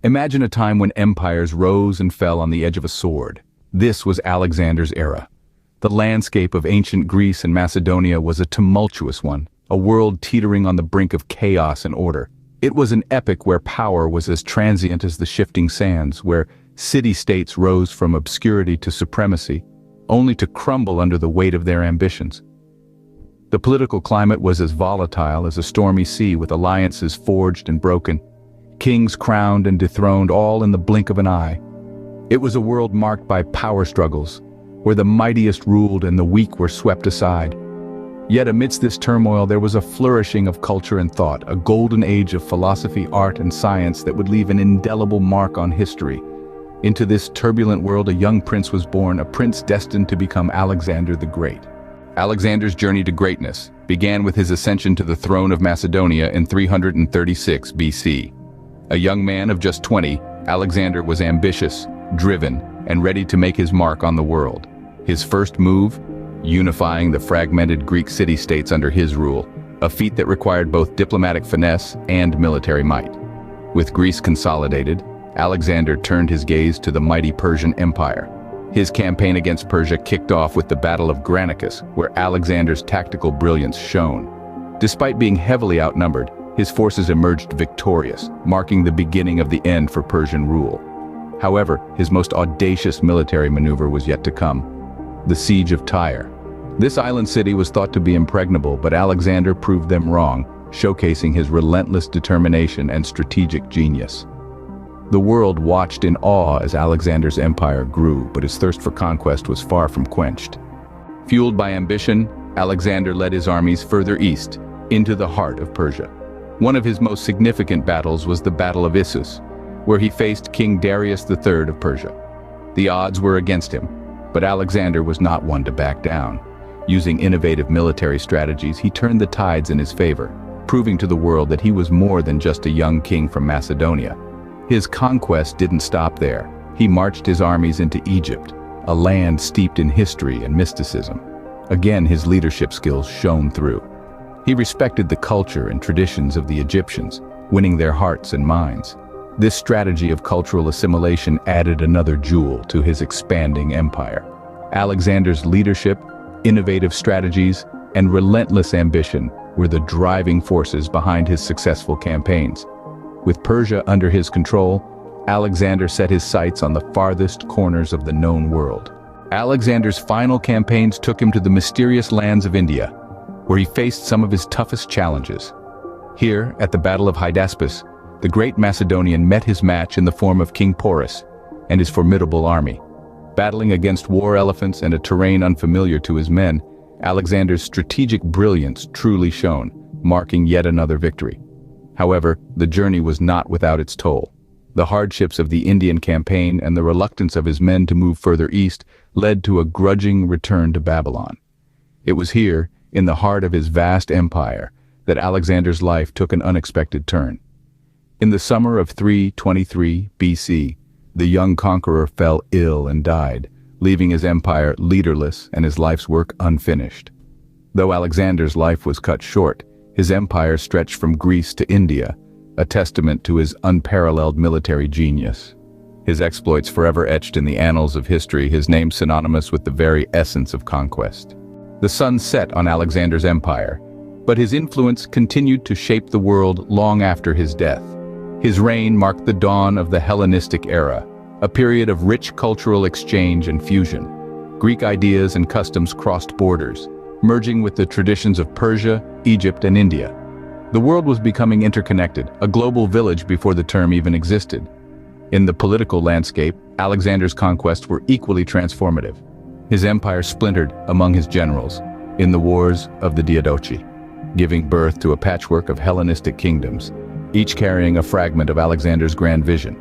Imagine a time when empires rose and fell on the edge of a sword. This was Alexander's era. The landscape of ancient Greece and Macedonia was a tumultuous one, a world teetering on the brink of chaos and order. It was an epoch where power was as transient as the shifting sands, where city-states rose from obscurity to supremacy, only to crumble under the weight of their ambitions. The political climate was as volatile as a stormy sea, with alliances forged and broken, kings crowned and dethroned, all in the blink of an eye. It was a world marked by power struggles, where the mightiest ruled and the weak were swept aside. Yet amidst this turmoil there was a flourishing of culture and thought, a golden age of philosophy, art, and science that would leave an indelible mark on history. Into this turbulent world a young prince was born, a prince destined to become Alexander the Great. Alexander's journey to greatness began with his ascension to the throne of Macedonia in 336 BC. A young man of just 20, Alexander was ambitious, driven, and ready to make his mark on the world. His first move? Unifying the fragmented Greek city-states under his rule, a feat that required both diplomatic finesse and military might. With Greece consolidated, Alexander turned his gaze to the mighty Persian Empire. His campaign against Persia kicked off with the Battle of Granicus, where Alexander's tactical brilliance shone. Despite being heavily outnumbered, his forces emerged victorious, marking the beginning of the end for Persian rule. However, his most audacious military maneuver was yet to come: the Siege of Tyre. This island city was thought to be impregnable, but Alexander proved them wrong, showcasing his relentless determination and strategic genius. The world watched in awe as Alexander's empire grew, but his thirst for conquest was far from quenched. Fueled by ambition, Alexander led his armies further east, into the heart of Persia. One of his most significant battles was the Battle of Issus, where he faced King Darius III of Persia. The odds were against him, but Alexander was not one to back down. Using innovative military strategies, he turned the tides in his favor, proving to the world that he was more than just a young king from Macedonia. His conquest didn't stop there. He marched his armies into Egypt, a land steeped in history and mysticism. Again, his leadership skills shone through. He respected the culture and traditions of the Egyptians, winning their hearts and minds. This strategy of cultural assimilation added another jewel to his expanding empire. Alexander's leadership, innovative strategies, and relentless ambition were the driving forces behind his successful campaigns. With Persia under his control, Alexander set his sights on the farthest corners of the known world. Alexander's final campaigns took him to the mysterious lands of India, where he faced some of his toughest challenges. Here, at the Battle of Hydaspes, the great Macedonian met his match in the form of King Porus and his formidable army. Battling against war elephants and a terrain unfamiliar to his men, Alexander's strategic brilliance truly shone, marking yet another victory. However, the journey was not without its toll. The hardships of the Indian campaign and the reluctance of his men to move further east led to a grudging return to Babylon. It was here, in the heart of his vast empire, that Alexander's life took an unexpected turn. In the summer of 323 BC, the young conqueror fell ill and died, leaving his empire leaderless and his life's work unfinished. Though Alexander's life was cut short, his empire stretched from Greece to India, a testament to his unparalleled military genius. His exploits forever etched in the annals of history, his name synonymous with the very essence of conquest. The sun set on Alexander's empire, but his influence continued to shape the world long after his death. His reign marked the dawn of the Hellenistic era, a period of rich cultural exchange and fusion. Greek ideas and customs crossed borders, merging with the traditions of Persia, Egypt, and India. The world was becoming interconnected, a global village before the term even existed. In the political landscape, Alexander's conquests were equally transformative. His empire splintered among his generals in the wars of the Diadochi, giving birth to a patchwork of Hellenistic kingdoms, each carrying a fragment of Alexander's grand vision.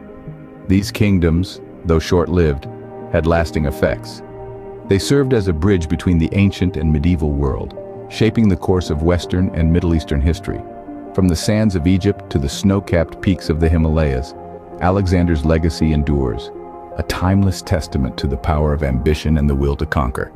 These kingdoms, though short-lived, had lasting effects. They served as a bridge between the ancient and medieval world, shaping the course of Western and Middle Eastern history. From the sands of Egypt to the snow-capped peaks of the Himalayas, Alexander's legacy endures, a timeless testament to the power of ambition and the will to conquer.